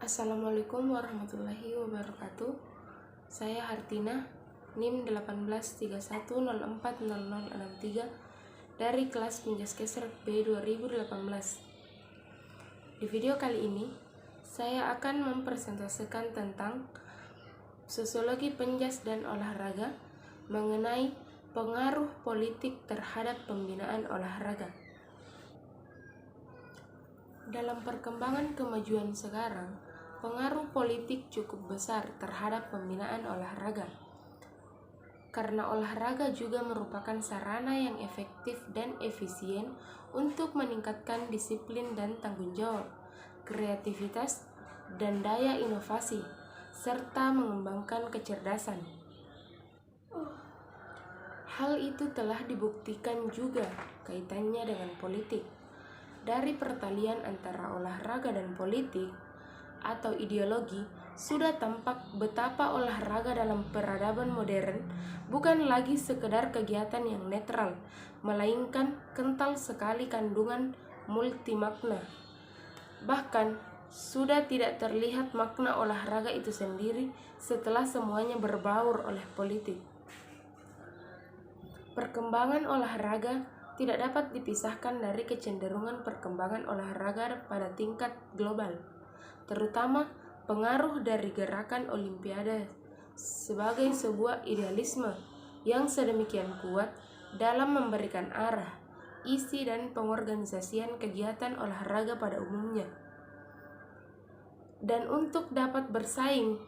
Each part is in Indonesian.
Assalamualaikum warahmatullahi wabarakatuh. Saya Hartina, NIM 1831040063 dari kelas Pinjaskeser B 2018. Di video kali ini, saya akan mempresentasikan tentang sosiologi penjas dan olahraga mengenai pengaruh politik terhadap pembinaan olahraga. Dalam perkembangan kemajuan sekarang, pengaruh politik cukup besar terhadap pembinaan olahraga. Karena olahraga juga merupakan sarana yang efektif dan efisien untuk meningkatkan disiplin dan tanggung jawab, kreativitas, dan daya inovasi, serta mengembangkan kecerdasan. Hal itu telah dibuktikan juga kaitannya dengan politik. Dari pertalian antara olahraga dan politik atau ideologi, sudah tampak betapa olahraga dalam peradaban modern bukan lagi sekedar kegiatan yang netral, melainkan kental sekali kandungan multimakna. Bahkan, sudah tidak terlihat makna olahraga itu sendiri setelah semuanya berbaur oleh politik. Perkembangan olahraga tidak dapat dipisahkan dari kecenderungan perkembangan olahraga pada tingkat global, terutama pengaruh dari gerakan Olimpiade sebagai sebuah idealisme yang sedemikian kuat dalam memberikan arah, isi, dan pengorganisasian kegiatan olahraga pada umumnya. Dan untuk dapat bersaing,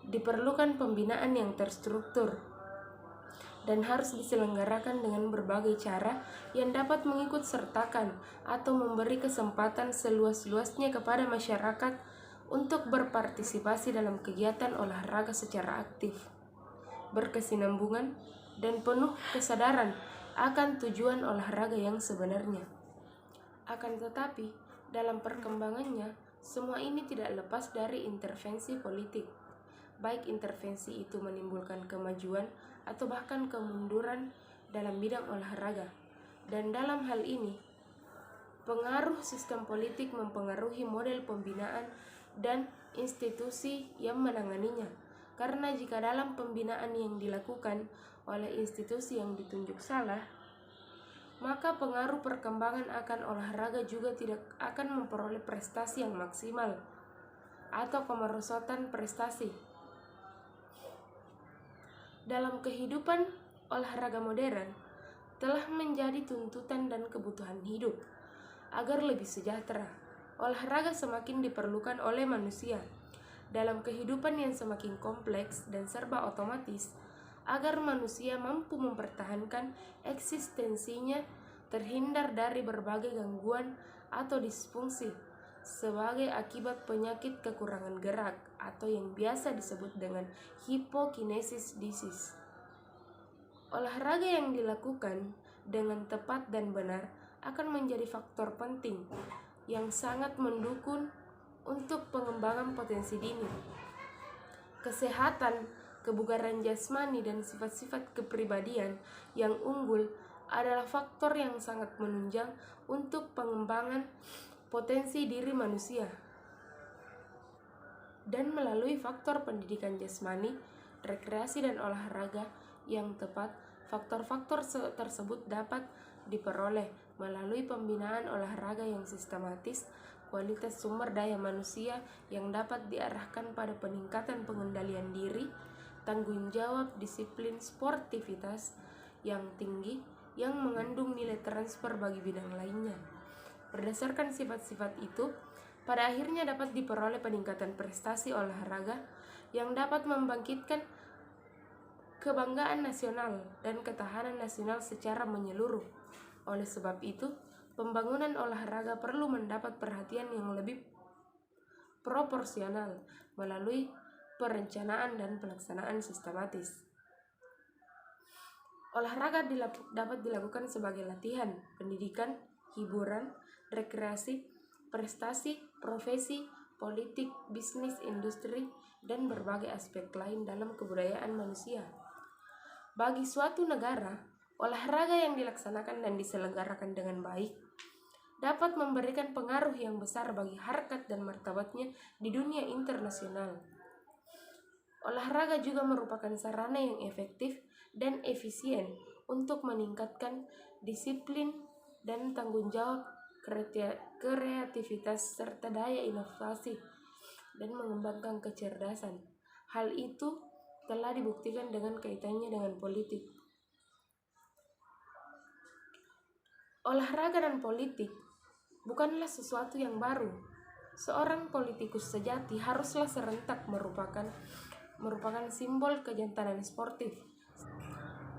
diperlukan pembinaan yang terstruktur dan harus diselenggarakan dengan berbagai cara yang dapat mengikut sertakan atau memberi kesempatan seluas-luasnya kepada masyarakat untuk berpartisipasi dalam kegiatan olahraga secara aktif, berkesinambungan, dan penuh kesadaran akan tujuan olahraga yang sebenarnya. Akan tetapi, dalam perkembangannya, semua ini tidak lepas dari intervensi politik, baik intervensi itu menimbulkan kemajuan atau bahkan kemunduran dalam bidang olahraga. Dan dalam hal ini, pengaruh sistem politik mempengaruhi model pembinaan dan institusi yang menanganinya. Karena jika dalam pembinaan yang dilakukan oleh institusi yang ditunjuk salah, maka pengaruh perkembangan akan olahraga juga tidak akan memperoleh prestasi yang maksimal atau kemerosotan prestasi. Dalam kehidupan olahraga modern telah menjadi tuntutan dan kebutuhan hidup. Agar lebih sejahtera, olahraga semakin diperlukan oleh manusia dalam kehidupan yang semakin kompleks dan serba otomatis. Agar manusia mampu mempertahankan eksistensinya terhindar dari berbagai gangguan atau disfungsi sebagai akibat penyakit kekurangan gerak atau yang biasa disebut dengan hypokinesis disease. Olahraga yang dilakukan dengan tepat dan benar akan menjadi faktor penting yang sangat mendukung untuk pengembangan potensi dini, kesehatan, kebugaran jasmani, dan sifat-sifat kepribadian yang unggul adalah faktor yang sangat menunjang untuk pengembangan potensi diri manusia. Dan melalui faktor pendidikan jasmani, rekreasi, dan olahraga yang tepat, faktor-faktor tersebut dapat diperoleh melalui pembinaan olahraga yang sistematis, kualitas sumber daya manusia yang dapat diarahkan pada peningkatan pengendalian diri, tanggung jawab, disiplin, sportivitas yang tinggi yang mengandung nilai transfer bagi bidang lainnya. Berdasarkan sifat-sifat itu, pada akhirnya dapat diperoleh peningkatan prestasi olahraga yang dapat membangkitkan kebanggaan nasional dan ketahanan nasional secara menyeluruh. Oleh sebab itu, pembangunan olahraga perlu mendapat perhatian yang lebih proporsional melalui perencanaan dan pelaksanaan sistematis. Olahraga dapat dilakukan sebagai latihan, pendidikan, hiburan, rekreasi, prestasi, profesi, politik, bisnis, industri, dan berbagai aspek lain dalam kebudayaan manusia. Bagi suatu negara, olahraga yang dilaksanakan dan diselenggarakan dengan baik dapat memberikan pengaruh yang besar bagi harkat dan martabatnya di dunia internasional. Olahraga juga merupakan sarana yang efektif dan efisien untuk meningkatkan disiplin dan tanggung jawab, kreativitas, serta daya inovasi dan mengembangkan kecerdasan. Hal itu telah dibuktikan dengan kaitannya dengan politik. Olahraga dan politik bukanlah sesuatu yang baru. Seorang politikus sejati haruslah serentak merupakan simbol kejantanan sportif.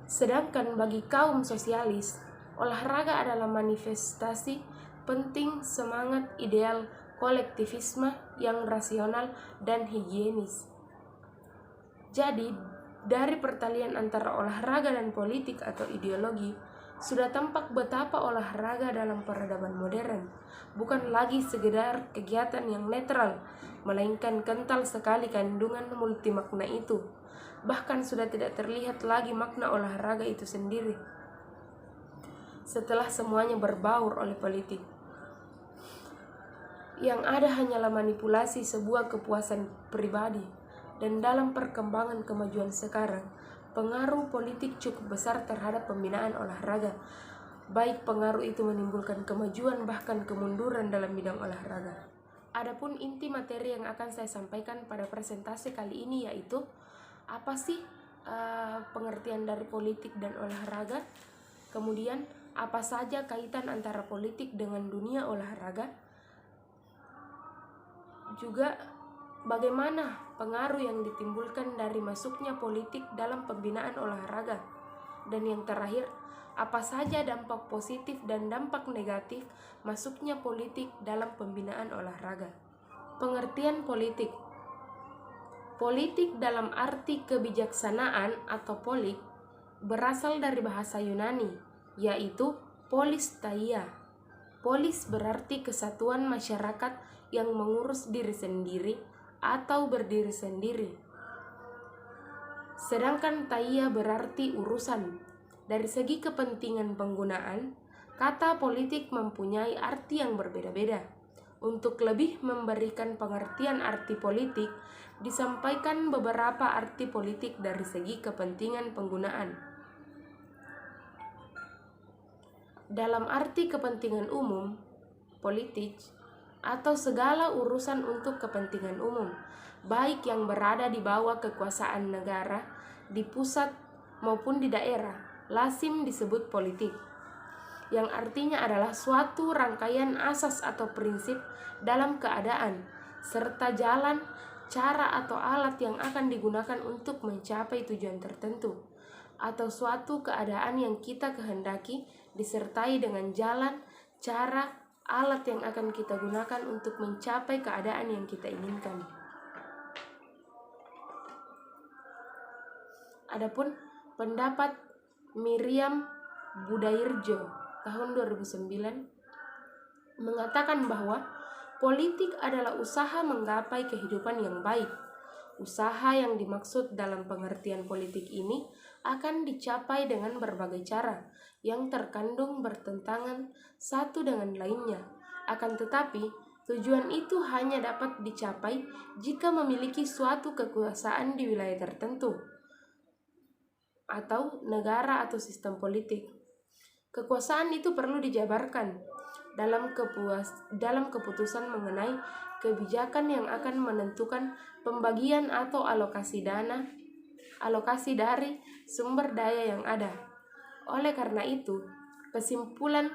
Sedangkan bagi kaum sosialis, olahraga adalah manifestasi penting semangat ideal kolektivisme yang rasional dan higienis. Jadi, dari pertalian antara olahraga dan politik atau ideologi, sudah tampak betapa olahraga dalam peradaban modern bukan lagi sekedar kegiatan yang netral, melainkan kental sekali kandungan multimakna itu. Bahkan sudah tidak terlihat lagi makna olahraga itu sendiri setelah semuanya berbaur oleh politik. Yang ada hanyalah manipulasi sebuah kepuasan pribadi. Dan dalam perkembangan kemajuan sekarang, pengaruh politik cukup besar terhadap pembinaan olahraga. Baik pengaruh itu menimbulkan kemajuan bahkan kemunduran dalam bidang olahraga. Adapun inti materi yang akan saya sampaikan pada presentasi kali ini yaitu apa sih pengertian dari politik dan olahraga, kemudian apa saja kaitan antara politik dengan dunia olahraga, juga bagaimana pengaruh yang ditimbulkan dari masuknya politik dalam pembinaan olahraga, dan yang terakhir, apa saja dampak positif dan dampak negatif masuknya politik dalam pembinaan olahraga. Pengertian politik. Politik dalam arti kebijaksanaan atau polik berasal dari bahasa Yunani, yaitu polis taia. Polis berarti kesatuan masyarakat yang mengurus diri sendiri atau berdiri sendiri. Sedangkan taia berarti urusan. Dari segi kepentingan penggunaan, kata politik mempunyai arti yang berbeda-beda. Untuk lebih memberikan pengertian arti politik, disampaikan beberapa arti politik dari segi kepentingan penggunaan. Dalam arti kepentingan umum, politik atau segala urusan untuk kepentingan umum, baik yang berada di bawah kekuasaan negara, di pusat maupun di daerah, lazim disebut politik, yang artinya adalah suatu rangkaian asas atau prinsip dalam keadaan, serta jalan, cara atau alat yang akan digunakan untuk mencapai tujuan tertentu, atau suatu keadaan yang kita kehendaki disertai dengan jalan, cara, alat yang akan kita gunakan untuk mencapai keadaan yang kita inginkan. Adapun pendapat Miriam Budairjo tahun 2009 mengatakan bahwa politik adalah usaha menggapai kehidupan yang baik. Usaha yang dimaksud dalam pengertian politik ini akan dicapai dengan berbagai cara yang terkandung bertentangan satu dengan lainnya. Akan tetapi, tujuan itu hanya dapat dicapai jika memiliki suatu kekuasaan di wilayah tertentu atau negara atau sistem politik. Kekuasaan itu perlu dijabarkan dalam keputusan mengenai kebijakan yang akan menentukan pembagian atau alokasi dari sumber daya yang ada. Oleh karena itu, kesimpulan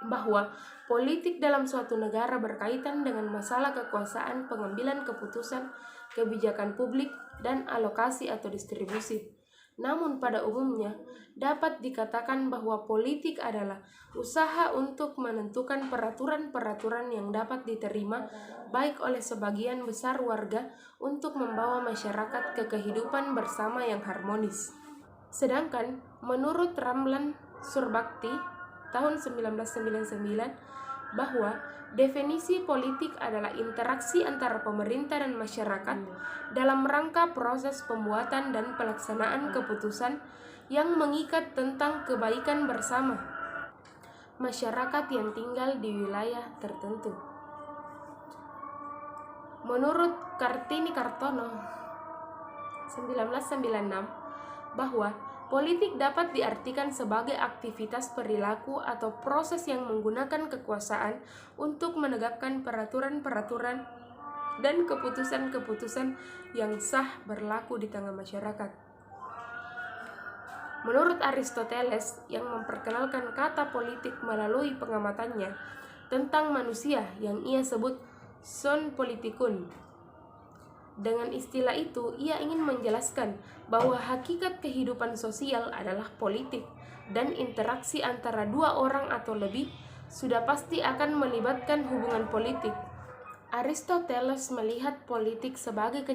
bahwa politik dalam suatu negara berkaitan dengan masalah kekuasaan pengambilan keputusan, kebijakan publik, dan alokasi atau distribusi. Namun pada umumnya dapat dikatakan bahwa politik adalah usaha untuk menentukan peraturan-peraturan yang dapat diterima baik oleh sebagian besar warga untuk membawa masyarakat ke kehidupan bersama yang harmonis. Sedangkan menurut Ramlan Surbakti tahun 1999 bahwa definisi politik adalah interaksi antara pemerintah dan masyarakat dalam rangka proses pembuatan dan pelaksanaan keputusan yang mengikat tentang kebaikan bersama. masyarakat yang tinggal di wilayah tertentu. Menurut Kartini Kartono 1996 bahwa politik dapat diartikan sebagai aktivitas perilaku atau proses yang menggunakan kekuasaan untuk menegakkan peraturan-peraturan dan keputusan-keputusan yang sah berlaku di tengah masyarakat. Menurut Aristoteles yang memperkenalkan kata politik melalui pengamatannya tentang manusia yang ia sebut son politikun. Dengan istilah itu, ia ingin menjelaskan bahwa hakikat kehidupan sosial adalah politik dan interaksi antara dua orang atau lebih sudah pasti akan melibatkan hubungan politik. Aristoteles melihat politik sebagai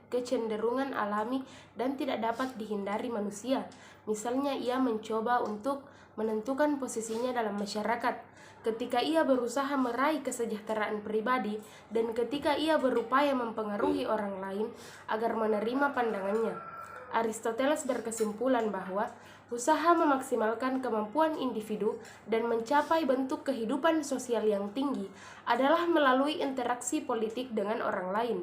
kecenderungan alami dan tidak dapat dihindari manusia. Misalnya, ia mencoba untuk menentukan posisinya dalam masyarakat ketika ia berusaha meraih kesejahteraan pribadi dan ketika ia berupaya mempengaruhi orang lain agar menerima pandangannya. Aristoteles berkesimpulan bahwa usaha memaksimalkan kemampuan individu dan mencapai bentuk kehidupan sosial yang tinggi adalah melalui interaksi politik dengan orang lain.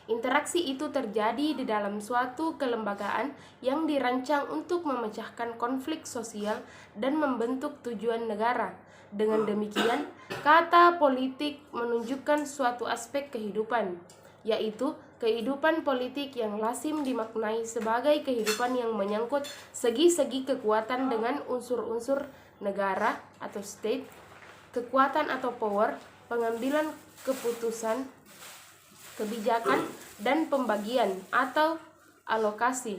Interaksi itu terjadi di dalam suatu kelembagaan yang dirancang untuk memecahkan konflik sosial dan membentuk tujuan negara. Dengan demikian, kata politik menunjukkan suatu aspek kehidupan, yaitu kehidupan politik yang lazim dimaknai sebagai kehidupan yang menyangkut segi-segi kekuatan dengan unsur-unsur negara atau state, kekuatan atau power, pengambilan keputusan, kebijakan, dan pembagian atau alokasi.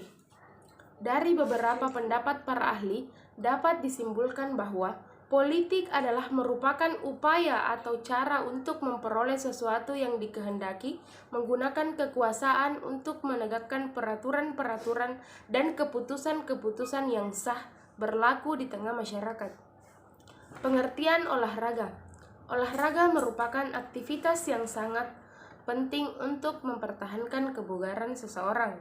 Dari beberapa pendapat para ahli, dapat disimpulkan bahwa politik adalah merupakan upaya atau cara untuk memperoleh sesuatu yang dikehendaki, menggunakan kekuasaan untuk menegakkan peraturan-peraturan dan keputusan-keputusan yang sah berlaku di tengah masyarakat. Pengertian olahraga. Olahraga merupakan aktivitas yang sangat penting untuk mempertahankan kebugaran seseorang.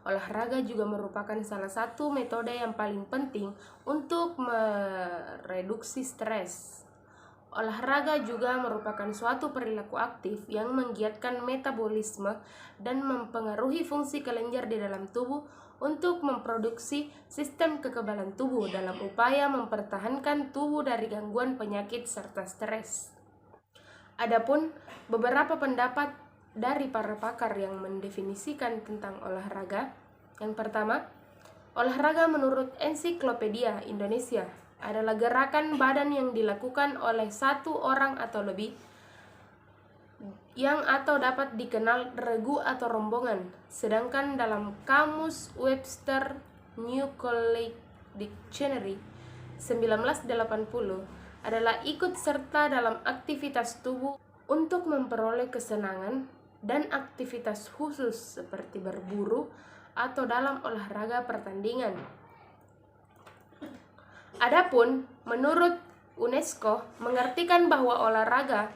Olahraga juga merupakan salah satu metode yang paling penting untuk mereduksi stres. Olahraga juga merupakan suatu perilaku aktif yang menggiatkan metabolisme dan mempengaruhi fungsi kelenjar di dalam tubuh untuk memproduksi sistem kekebalan tubuh dalam upaya mempertahankan tubuh dari gangguan penyakit serta stres. Adapun beberapa pendapat dari para pakar yang mendefinisikan tentang olahraga. Yang pertama, olahraga menurut Ensiklopedia Indonesia adalah gerakan badan yang dilakukan oleh satu orang atau lebih yang atau dapat dikenal regu atau rombongan. Sedangkan dalam Kamus Webster New College Dictionary 1980 adalah ikut serta dalam aktivitas tubuh untuk memperoleh kesenangan dan aktivitas khusus seperti berburu atau dalam olahraga pertandingan. Adapun menurut UNESCO mengartikan bahwa olahraga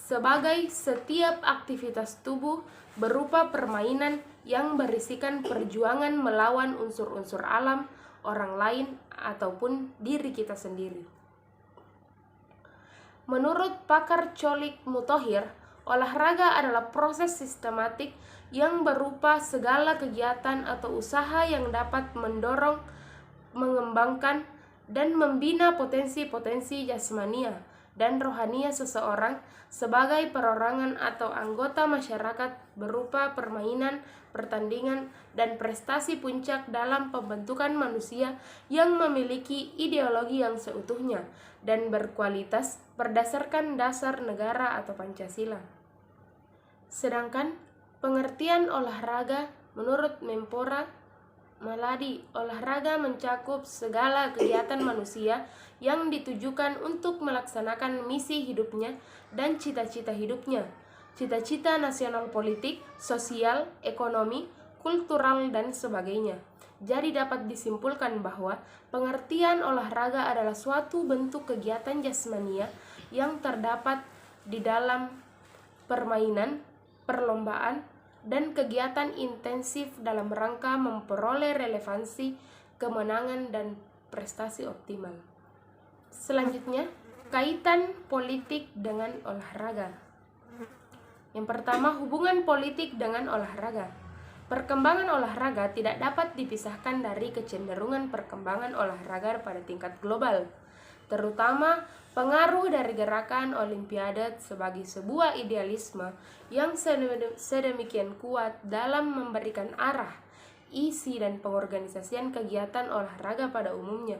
sebagai setiap aktivitas tubuh berupa permainan yang berisikan perjuangan melawan unsur-unsur alam, orang lain, ataupun diri kita sendiri. Menurut pakar Cholik Muthohir, olahraga adalah proses sistematik yang berupa segala kegiatan atau usaha yang dapat mendorong, mengembangkan, dan membina potensi-potensi jasmania dan rohania seseorang sebagai perorangan atau anggota masyarakat berupa permainan, pertandingan, dan prestasi puncak dalam pembentukan manusia yang memiliki ideologi yang seutuhnya dan berkualitas berdasarkan dasar negara atau Pancasila. Sedangkan pengertian olahraga menurut Mempora Maladi, olahraga mencakup segala kegiatan manusia yang ditujukan untuk melaksanakan misi hidupnya dan cita-cita hidupnya, cita-cita nasional politik, sosial, ekonomi, kultural, dan sebagainya. Jadi dapat disimpulkan bahwa pengertian olahraga adalah suatu bentuk kegiatan jasmania yang terdapat di dalam permainan, perlombaan, dan kegiatan intensif dalam rangka memperoleh relevansi, kemenangan, dan prestasi optimal. Selanjutnya, kaitan politik dengan olahraga. Yang pertama, hubungan politik dengan olahraga. Perkembangan olahraga tidak dapat dipisahkan dari kecenderungan perkembangan olahraga pada tingkat global, terutama pengaruh dari gerakan Olimpiade sebagai sebuah idealisme yang sedemikian kuat dalam memberikan arah, isi, dan pengorganisasian kegiatan olahraga pada umumnya.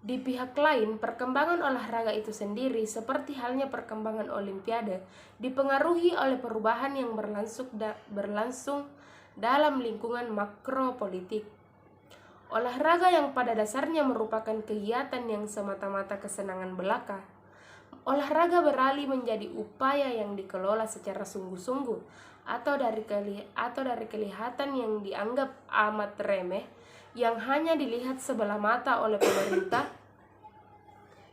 Di pihak lain, perkembangan olahraga itu sendiri, seperti halnya perkembangan Olimpiade, dipengaruhi oleh perubahan yang berlangsung dalam lingkungan makro politik. Olahraga yang pada dasarnya merupakan kegiatan yang semata-mata kesenangan belaka, olahraga beralih menjadi upaya yang dikelola secara sungguh-sungguh atau dari kelihatan yang dianggap amat remeh, yang hanya dilihat sebelah mata oleh pemerintah,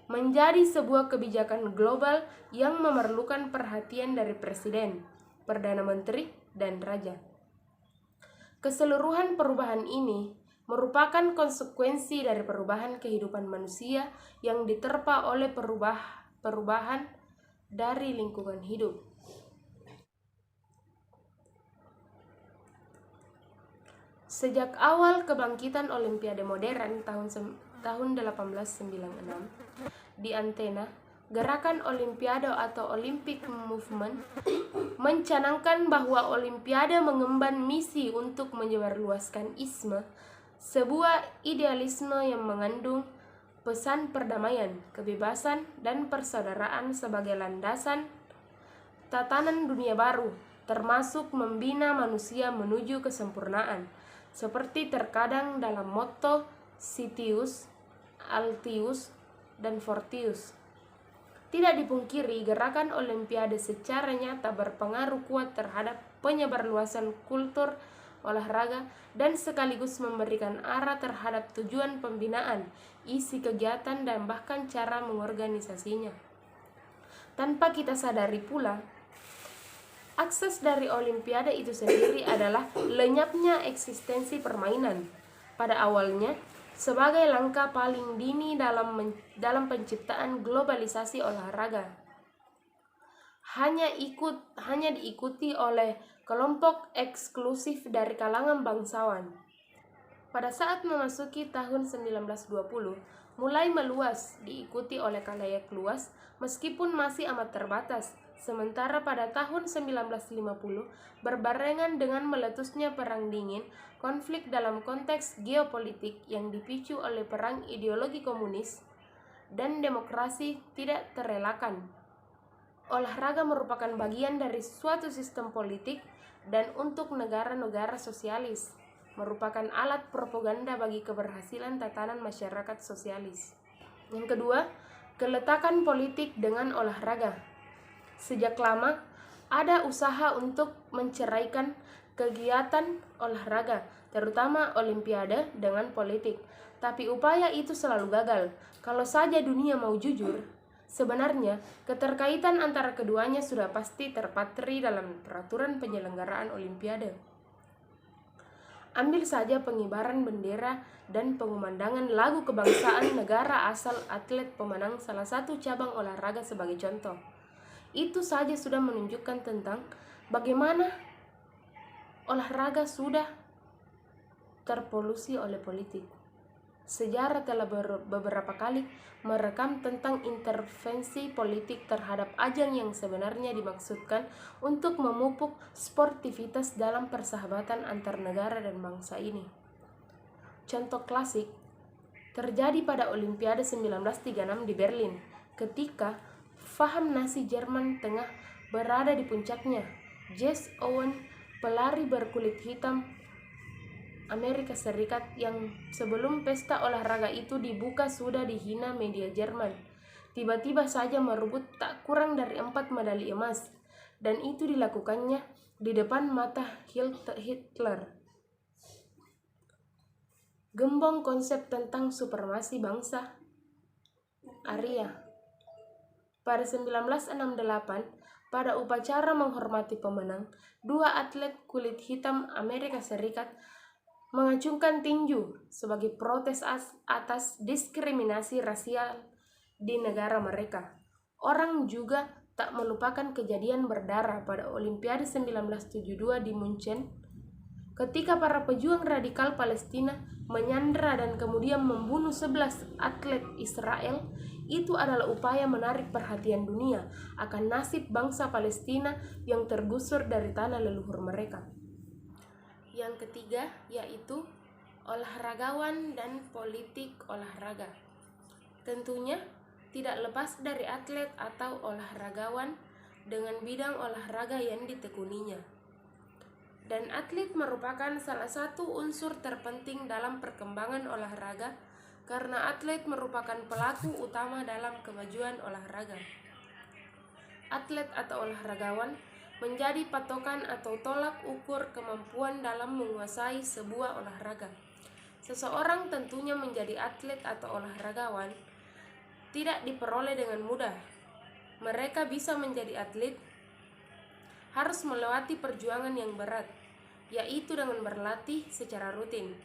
menjadi sebuah kebijakan global yang memerlukan perhatian dari presiden, perdana menteri, dan raja. Keseluruhan perubahan ini merupakan konsekuensi dari perubahan kehidupan manusia yang diterpa oleh perubahan dari lingkungan hidup. Sejak awal kebangkitan Olimpiade modern tahun 1896 di Athena, gerakan Olimpiade atau Olympic Movement mencanangkan bahwa Olimpiade mengemban misi untuk menyebarluaskan isme, sebuah idealisme yang mengandung pesan perdamaian, kebebasan, dan persaudaraan sebagai landasan tatanan dunia baru, termasuk membina manusia menuju kesempurnaan, seperti terkadang dalam motto Citius, Altius, dan Fortius. Tidak dipungkiri, gerakan Olimpiade secara nyata berpengaruh kuat terhadap penyebarluasan kultur olahraga dan sekaligus memberikan arah terhadap tujuan pembinaan, isi kegiatan, dan bahkan cara mengorganisasinya. Tanpa kita sadari pula, akses dari Olimpiade itu sendiri adalah lenyapnya eksistensi permainan pada awalnya sebagai langkah paling dini dalam penciptaan globalisasi olahraga. Hanya diikuti oleh kelompok eksklusif dari kalangan bangsawan. Pada saat memasuki tahun 1920, mulai meluas, diikuti oleh khalayak luas meskipun masih amat terbatas. Sementara pada tahun 1950, berbarengan dengan meletusnya Perang Dingin, konflik dalam konteks geopolitik yang dipicu oleh perang ideologi komunis dan demokrasi tidak terelakkan. Olahraga merupakan bagian dari suatu sistem politik dan untuk negara-negara sosialis merupakan alat propaganda bagi keberhasilan tatanan masyarakat sosialis. Yang kedua, keletakan politik dengan olahraga. Sejak lama, ada usaha untuk menceraikan kegiatan olahraga, terutama Olimpiade, dengan politik. Tapi upaya itu selalu gagal. Kalau saja dunia mau jujur, sebenarnya keterkaitan antara keduanya sudah pasti terpatri dalam peraturan penyelenggaraan Olimpiade. Ambil saja pengibaran bendera dan pengumandangan lagu kebangsaan negara asal atlet pemenang salah satu cabang olahraga sebagai contoh. Itu saja sudah menunjukkan tentang bagaimana olahraga sudah terpolusi oleh politik. Sejarah telah beberapa kali merekam tentang intervensi politik terhadap ajang yang sebenarnya dimaksudkan untuk memupuk sportivitas dalam persahabatan antar negara dan bangsa ini. Contoh klasik terjadi pada Olimpiade 1936 di Berlin, ketika faham Nazi Jerman tengah berada di puncaknya. Jesse Owens, pelari berkulit hitam Amerika Serikat yang sebelum pesta olahraga itu dibuka sudah dihina media Jerman, tiba-tiba saja merebut tak kurang dari 4 medali emas, dan itu dilakukannya di depan mata Hitler. Gembong konsep tentang supremasi bangsa Arya. Pada 1968, pada upacara menghormati pemenang, 2 atlet kulit hitam Amerika Serikat mengacungkan tinju sebagai protes atas diskriminasi rasial di negara mereka. Orang juga tak melupakan kejadian berdarah pada Olimpiade 1972 di Munchen, ketika para pejuang radikal Palestina menyandera dan kemudian membunuh 11 atlet Israel. Itu adalah upaya menarik perhatian dunia akan nasib bangsa Palestina yang tergusur dari tanah leluhur mereka. Yang ketiga yaitu olahragawan dan politik olahraga. Tentunya tidak lepas dari atlet atau olahragawan dengan bidang olahraga yang ditekuninya. Dan atlet merupakan salah satu unsur terpenting dalam perkembangan olahraga karena atlet merupakan pelaku utama dalam kemajuan olahraga. Atlet atau olahragawan menjadi patokan atau tolak ukur kemampuan dalam menguasai sebuah olahraga. Seseorang tentunya menjadi atlet atau olahragawan tidak diperoleh dengan mudah. Mereka bisa menjadi atlet harus melewati perjuangan yang berat, yaitu dengan berlatih secara rutin.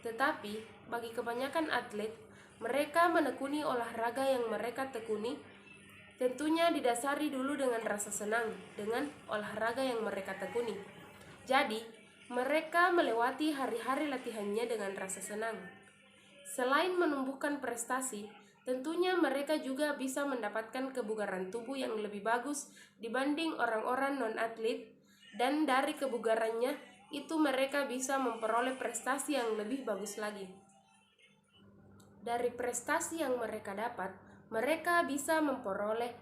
Tetapi bagi kebanyakan atlet, mereka menekuni olahraga yang mereka tekuni tentunya didasari dulu dengan rasa senang dengan olahraga yang mereka tekuni. Jadi, mereka melewati hari-hari latihannya dengan rasa senang. Selain menumbuhkan prestasi, tentunya mereka juga bisa mendapatkan kebugaran tubuh yang lebih bagus dibanding orang-orang non-atlet, dan dari kebugarannya itu mereka bisa memperoleh prestasi yang lebih bagus lagi. Dari prestasi yang mereka dapat, mereka bisa memperoleh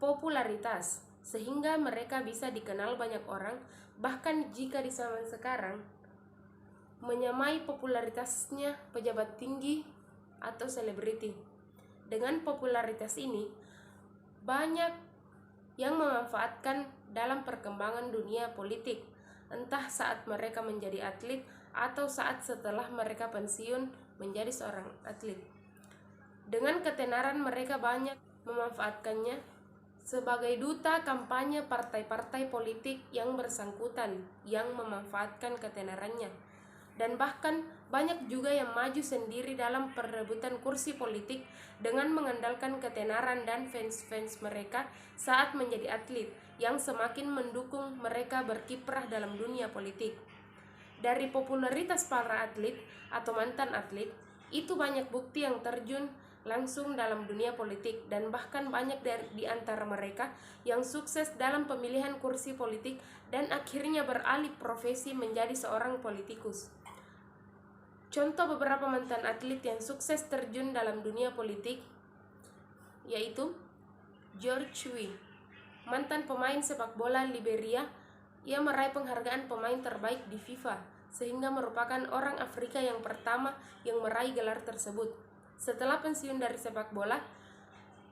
popularitas, sehingga mereka bisa dikenal banyak orang, bahkan jika di zaman sekarang menyamai popularitasnya pejabat tinggi atau selebriti. Dengan popularitas ini, banyak yang memanfaatkan dalam perkembangan dunia politik, entah saat mereka menjadi atlet atau saat setelah mereka pensiun menjadi seorang atlet. Dengan ketenaran mereka banyak memanfaatkannya sebagai duta kampanye partai-partai politik yang bersangkutan yang memanfaatkan ketenarannya. Dan bahkan banyak juga yang maju sendiri dalam perebutan kursi politik dengan mengandalkan ketenaran dan fans-fans mereka saat menjadi atlet yang semakin mendukung mereka berkiprah dalam dunia politik. Dari popularitas para atlet atau mantan atlet, itu banyak bukti yang terjun langsung dalam dunia politik, dan bahkan banyak di antara mereka yang sukses dalam pemilihan kursi politik dan akhirnya beralih profesi menjadi seorang politikus. Contoh beberapa mantan atlet yang sukses terjun dalam dunia politik yaitu George Weah, mantan pemain sepak bola Liberia. Ia meraih penghargaan pemain terbaik di FIFA, sehingga merupakan orang Afrika yang pertama yang meraih gelar tersebut. Setelah pensiun dari sepak bola,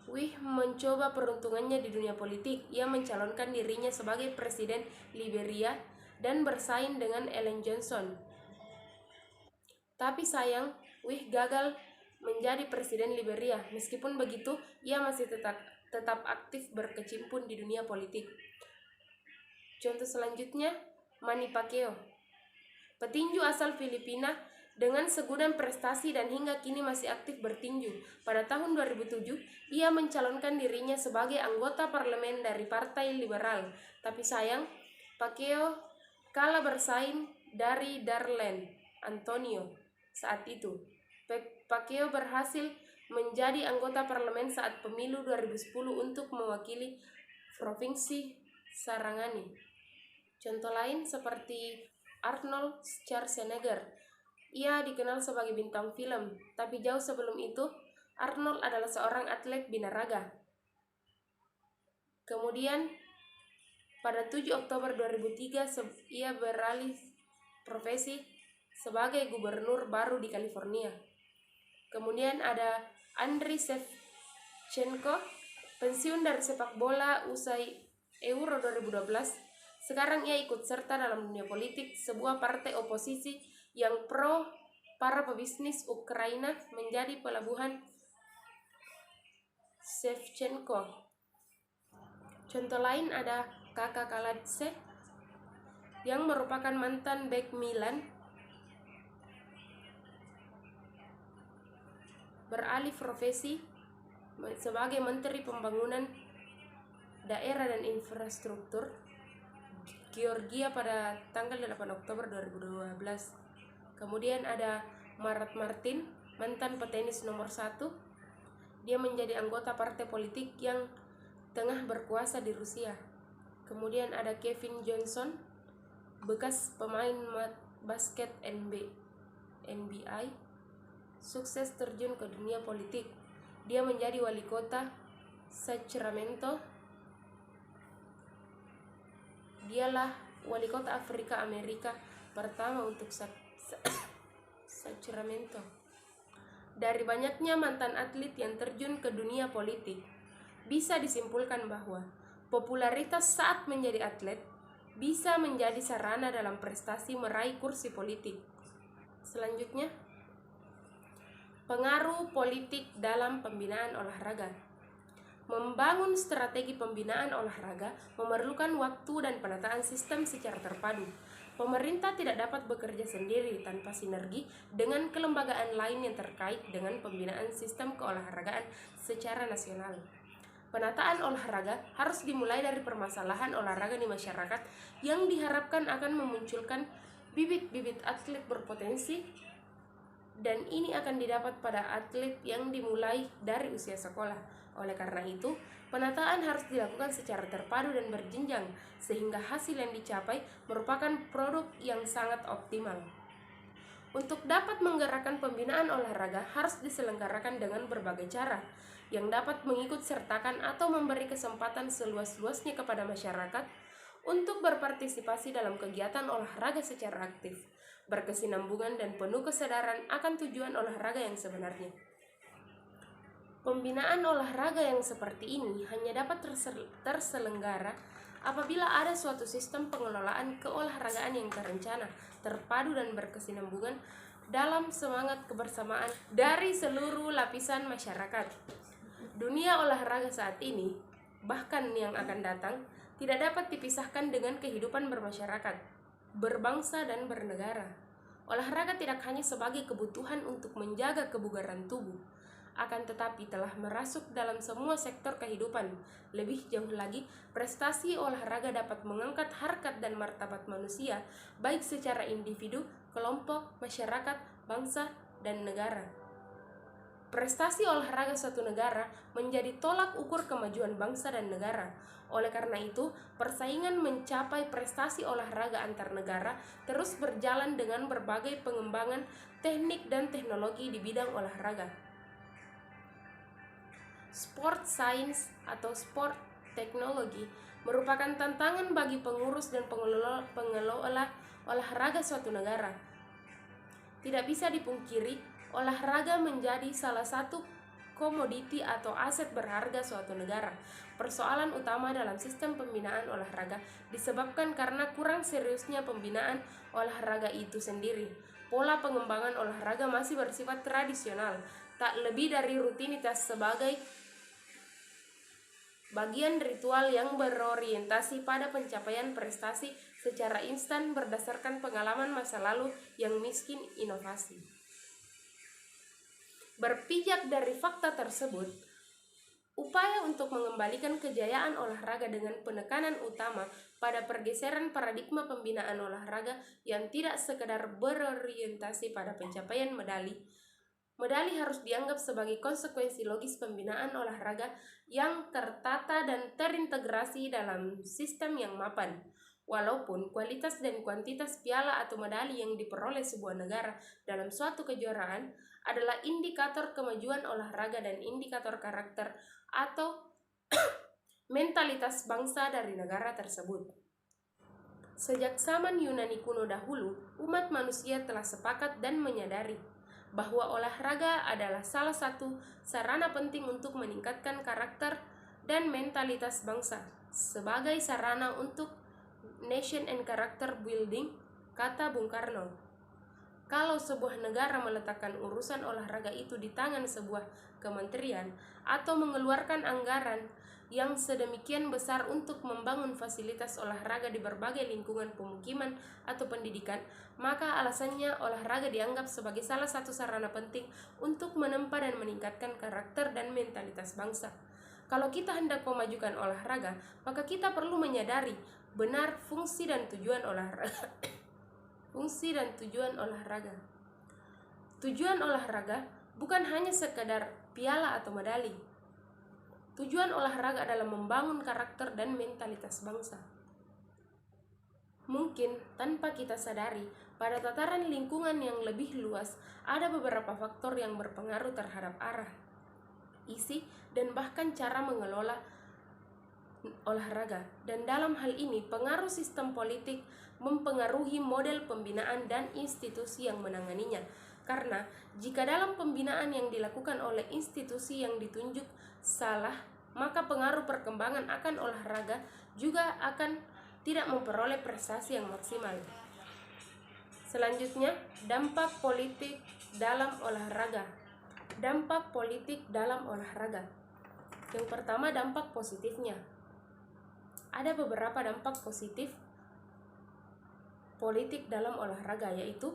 Weah mencoba peruntungannya di dunia politik. Ia mencalonkan dirinya sebagai presiden Liberia dan bersaing dengan Ellen Johnson. Tapi sayang, Weah gagal menjadi presiden Liberia. Meskipun begitu, ia masih tetap aktif berkecimpung di dunia politik. Contoh selanjutnya, Manny Pacquiao, petinju asal Filipina dengan segudang prestasi dan hingga kini masih aktif bertinju. Pada tahun 2007, ia mencalonkan dirinya sebagai anggota parlemen dari Partai Liberal. Tapi sayang, Pacquiao kalah bersaing dari Darlan Antonio saat itu. Pacquiao berhasil menjadi anggota parlemen saat pemilu 2010 untuk mewakili Provinsi Sarangani. Contoh lain seperti Arnold Schwarzenegger. Ia dikenal sebagai bintang film, tapi jauh sebelum itu, Arnold adalah seorang atlet binaraga. Kemudian, pada 7 Oktober 2003, ia beralih profesi sebagai gubernur baru di California. Kemudian ada Andriy Shevchenko, pensiun dari sepak bola usai Euro 2012. Sekarang ia ikut serta dalam dunia politik sebuah partai oposisi yang pro para pebisnis Ukraina menjadi pelabuhan Shevchenko. Contoh lain ada Kakak Kaladze yang merupakan mantan bek Milan, beralih profesi sebagai Menteri Pembangunan Daerah dan Infrastruktur Georgia pada tanggal 8 Oktober 2012. Kemudian ada Marat Martin, mantan petenis nomor 1. Dia menjadi anggota partai politik yang tengah berkuasa di Rusia. Kemudian ada Kevin Johnson, bekas pemain basket NBA, sukses terjun ke dunia politik. Dia menjadi wali kota Sacramento. Dialah wali kota Afrika Amerika pertama untuk Sacramento. Dari banyaknya mantan atlet yang terjun ke dunia politik, bisa disimpulkan bahwa popularitas saat menjadi atlet bisa menjadi sarana dalam prestasi meraih kursi politik. Selanjutnya, pengaruh politik dalam pembinaan olahraga. Membangun strategi pembinaan olahraga memerlukan waktu dan penataan sistem secara terpadu. Pemerintah tidak dapat bekerja sendiri tanpa sinergi dengan kelembagaan lain yang terkait dengan pembinaan sistem keolahragaan secara nasional. Penataan olahraga harus dimulai dari permasalahan olahraga di masyarakat yang diharapkan akan memunculkan bibit-bibit atlet berpotensi, dan ini akan didapat pada atlet yang dimulai dari usia sekolah. Oleh karena itu, penataan harus dilakukan secara terpadu dan berjenjang, sehingga hasil yang dicapai merupakan produk yang sangat optimal. Untuk dapat menggerakkan pembinaan olahraga harus diselenggarakan dengan berbagai cara, yang dapat mengikut sertakan atau memberi kesempatan seluas-luasnya kepada masyarakat untuk berpartisipasi dalam kegiatan olahraga secara aktif, berkesinambungan dan penuh kesadaran akan tujuan olahraga yang sebenarnya. Pembinaan olahraga yang seperti ini hanya dapat terselenggara apabila ada suatu sistem pengelolaan keolahragaan yang terencana, terpadu dan berkesinambungan dalam semangat kebersamaan dari seluruh lapisan masyarakat. Dunia olahraga saat ini, bahkan yang akan datang, tidak dapat dipisahkan dengan kehidupan bermasyarakat, berbangsa dan bernegara. Olahraga tidak hanya sebagai kebutuhan untuk menjaga kebugaran tubuh, akan tetapi telah merasuk dalam semua sektor kehidupan. Lebih jauh lagi, prestasi olahraga dapat mengangkat harkat dan martabat manusia, baik secara individu, kelompok, masyarakat, bangsa, dan negara. Prestasi olahraga suatu negara menjadi tolak ukur kemajuan bangsa dan negara. Oleh karena itu, persaingan mencapai prestasi olahraga antar negara terus berjalan dengan berbagai pengembangan teknik dan teknologi di bidang olahraga. Sport science atau sport teknologi merupakan tantangan bagi pengurus dan pengelola olahraga suatu negara. Tidak bisa dipungkiri, olahraga menjadi salah satu komoditi atau aset berharga suatu negara. Persoalan utama dalam sistem pembinaan olahraga disebabkan karena kurang seriusnya pembinaan olahraga itu sendiri. Pola pengembangan olahraga masih bersifat tradisional, tak lebih dari rutinitas sebagai bagian ritual yang berorientasi pada pencapaian prestasi secara instan berdasarkan pengalaman masa lalu yang miskin inovasi. Berpijak dari fakta tersebut, upaya untuk mengembalikan kejayaan olahraga dengan penekanan utama pada pergeseran paradigma pembinaan olahraga yang tidak sekedar berorientasi pada pencapaian medali harus dianggap sebagai konsekuensi logis pembinaan olahraga yang tertata dan terintegrasi dalam sistem yang mapan. Walaupun kualitas dan kuantitas piala atau medali yang diperoleh sebuah negara dalam suatu kejuaraan adalah indikator kemajuan olahraga dan indikator karakter atau mentalitas bangsa dari negara tersebut. Sejak zaman Yunani kuno dahulu, umat manusia telah sepakat dan menyadari bahwa olahraga adalah salah satu sarana penting untuk meningkatkan karakter dan mentalitas bangsa sebagai sarana untuk nation and character building, kata Bung Karno. Kalau sebuah negara meletakkan urusan olahraga itu di tangan sebuah kementerian atau mengeluarkan anggaran yang sedemikian besar untuk membangun fasilitas olahraga di berbagai lingkungan pemukiman atau pendidikan, maka alasannya olahraga dianggap sebagai salah satu sarana penting untuk menempa dan meningkatkan karakter dan mentalitas bangsa. Kalau kita hendak memajukan olahraga, maka kita perlu menyadari benar fungsi dan tujuan olahraga. Fungsi dan tujuan olahraga. Tujuan olahraga bukan hanya sekedar piala atau medali. Tujuan olahraga adalah membangun karakter dan mentalitas bangsa. Mungkin tanpa kita sadari, pada tataran lingkungan yang lebih luas, ada beberapa faktor yang berpengaruh terhadap arah, isi, dan bahkan cara mengelola olahraga. Dan dalam hal ini, pengaruh sistem politik mempengaruhi model pembinaan dan institusi yang menanganinya. Karena jika dalam pembinaan yang dilakukan oleh institusi yang ditunjuk salah, maka pengaruh perkembangan akan olahraga juga akan tidak memperoleh prestasi yang maksimal. Selanjutnya, dampak politik dalam olahraga. Dampak politik dalam olahraga. Yang pertama, dampak positifnya. Ada beberapa dampak positif politik dalam olahraga, yaitu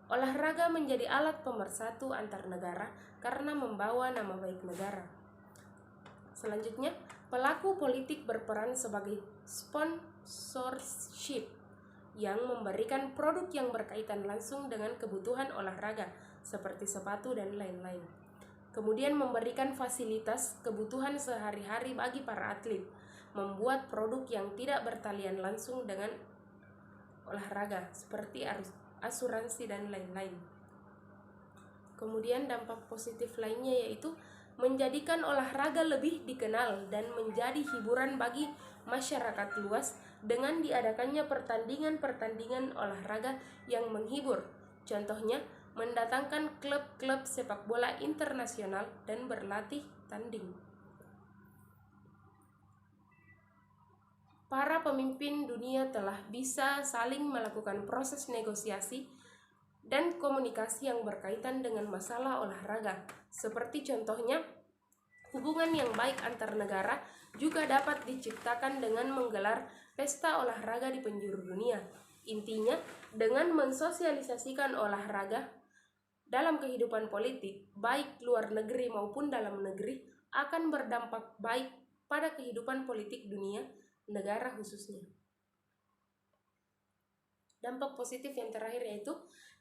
olahraga menjadi alat pemersatu antar negara karena membawa nama baik negara. Selanjutnya, pelaku politik berperan sebagai sponsorship yang memberikan produk yang berkaitan langsung dengan kebutuhan olahraga seperti sepatu dan lain-lain. Kemudian memberikan fasilitas kebutuhan sehari-hari bagi para atlet, membuat produk yang tidak bertalian langsung dengan olahraga seperti asuransi dan lain-lain. Kemudian dampak positif lainnya yaitu menjadikan olahraga lebih dikenal dan menjadi hiburan bagi masyarakat luas dengan diadakannya pertandingan-pertandingan olahraga yang menghibur. Contohnya, mendatangkan klub-klub sepak bola internasional dan berlatih tanding. Para pemimpin dunia telah bisa saling melakukan proses negosiasi dan komunikasi yang berkaitan dengan masalah olahraga. Seperti contohnya, hubungan yang baik antar negara juga dapat diciptakan dengan menggelar pesta olahraga di penjuru dunia. Intinya, dengan mensosialisasikan olahraga dalam kehidupan politik, baik luar negeri maupun dalam negeri, akan berdampak baik pada kehidupan politik dunia, negara khususnya. Dampak positif yang terakhir yaitu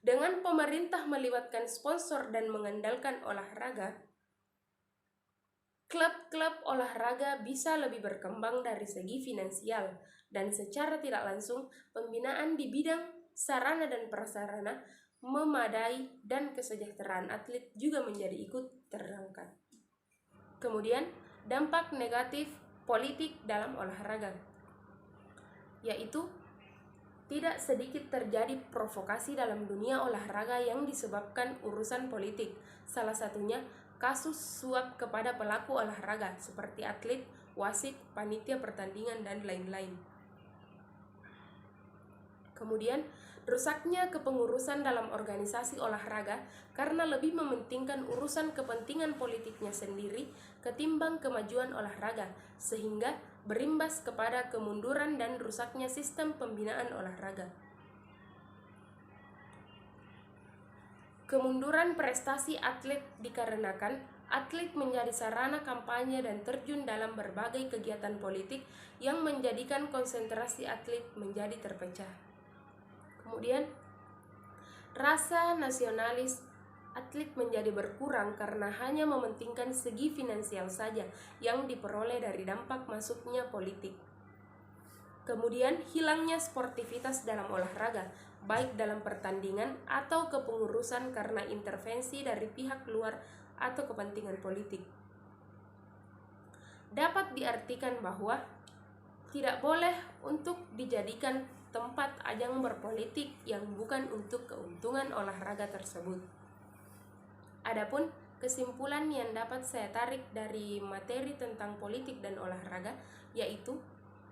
dengan pemerintah melibatkan sponsor dan mengandalkan olahraga, klub-klub olahraga bisa lebih berkembang dari segi finansial, dan secara tidak langsung pembinaan di bidang sarana dan prasarana memadai dan kesejahteraan atlet juga menjadi ikut terangkat. Kemudian dampak negatif politik dalam olahraga, yaitu tidak sedikit terjadi provokasi dalam dunia olahraga yang disebabkan urusan politik. Salah satunya kasus suap kepada pelaku olahraga seperti atlet, wasit, panitia pertandingan, dan lain-lain. Kemudian, rusaknya kepengurusan dalam organisasi olahraga karena lebih mementingkan urusan kepentingan politiknya sendiri ketimbang kemajuan olahraga, sehingga berimbas kepada kemunduran dan rusaknya sistem pembinaan olahraga. Kemunduran prestasi atlet dikarenakan atlet menjadi sarana kampanye dan terjun dalam berbagai kegiatan politik yang menjadikan konsentrasi atlet menjadi terpecah. Kemudian, rasa nasionalis atlet menjadi berkurang karena hanya mementingkan segi finansial saja yang diperoleh dari dampak masuknya politik. Kemudian, hilangnya sportivitas dalam olahraga, baik dalam pertandingan atau kepengurusan karena intervensi dari pihak luar atau kepentingan politik. Dapat diartikan bahwa tidak boleh untuk dijadikan tempat ajang berpolitik yang bukan untuk keuntungan olahraga tersebut. Adapun kesimpulan yang dapat saya tarik dari materi tentang politik dan olahraga, yaitu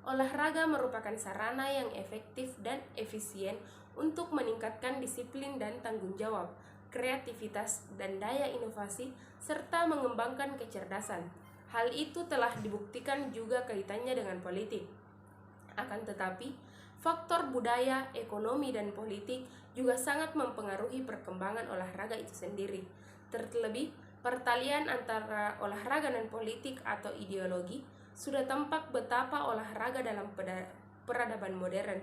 olahraga merupakan sarana yang efektif dan efisien untuk meningkatkan disiplin dan tanggung jawab, kreativitas dan daya inovasi, serta mengembangkan kecerdasan. Hal itu telah dibuktikan juga kaitannya dengan politik. Akan tetapi, faktor budaya, ekonomi, dan politik juga sangat mempengaruhi perkembangan olahraga itu sendiri. Terlebih, pertalian antara olahraga dan politik atau ideologi sudah tampak betapa olahraga dalam peradaban modern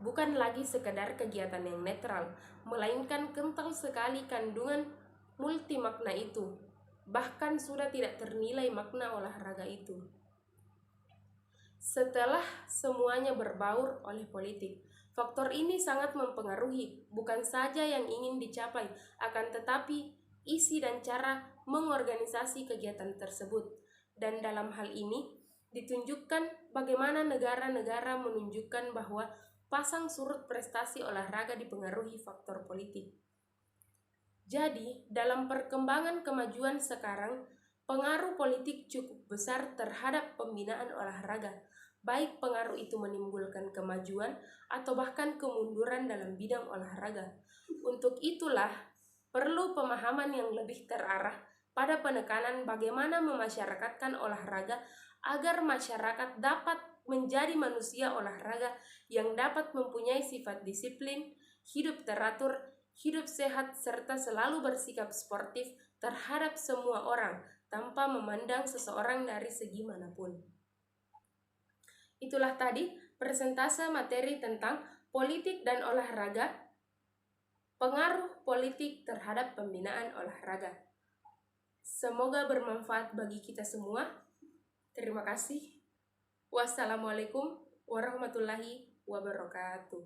bukan lagi sekedar kegiatan yang netral, melainkan kental sekali kandungan multi makna itu. Bahkan sudah tidak ternilai makna olahraga itu. Setelah semuanya berbaur oleh politik, faktor ini sangat mempengaruhi bukan saja yang ingin dicapai, akan tetapi isi dan cara mengorganisasi kegiatan tersebut. Dan dalam hal ini ditunjukkan bagaimana negara-negara menunjukkan bahwa pasang surut prestasi olahraga dipengaruhi faktor politik. Jadi, dalam perkembangan kemajuan sekarang, pengaruh politik cukup besar terhadap pembinaan olahraga, baik pengaruh itu menimbulkan kemajuan atau bahkan kemunduran dalam bidang olahraga. Untuk itulah, perlu pemahaman yang lebih terarah pada penekanan bagaimana memasyarakatkan olahraga agar masyarakat dapat menjadi manusia olahraga yang dapat mempunyai sifat disiplin, hidup teratur, hidup sehat, serta selalu bersikap sportif terhadap semua orang tanpa memandang seseorang dari segi manapun. Itulah tadi persentase materi tentang politik dan olahraga, pengaruh politik terhadap pembinaan olahraga. Semoga bermanfaat bagi kita semua. Terima kasih. Wassalamualaikum warahmatullahi wabarakatuh.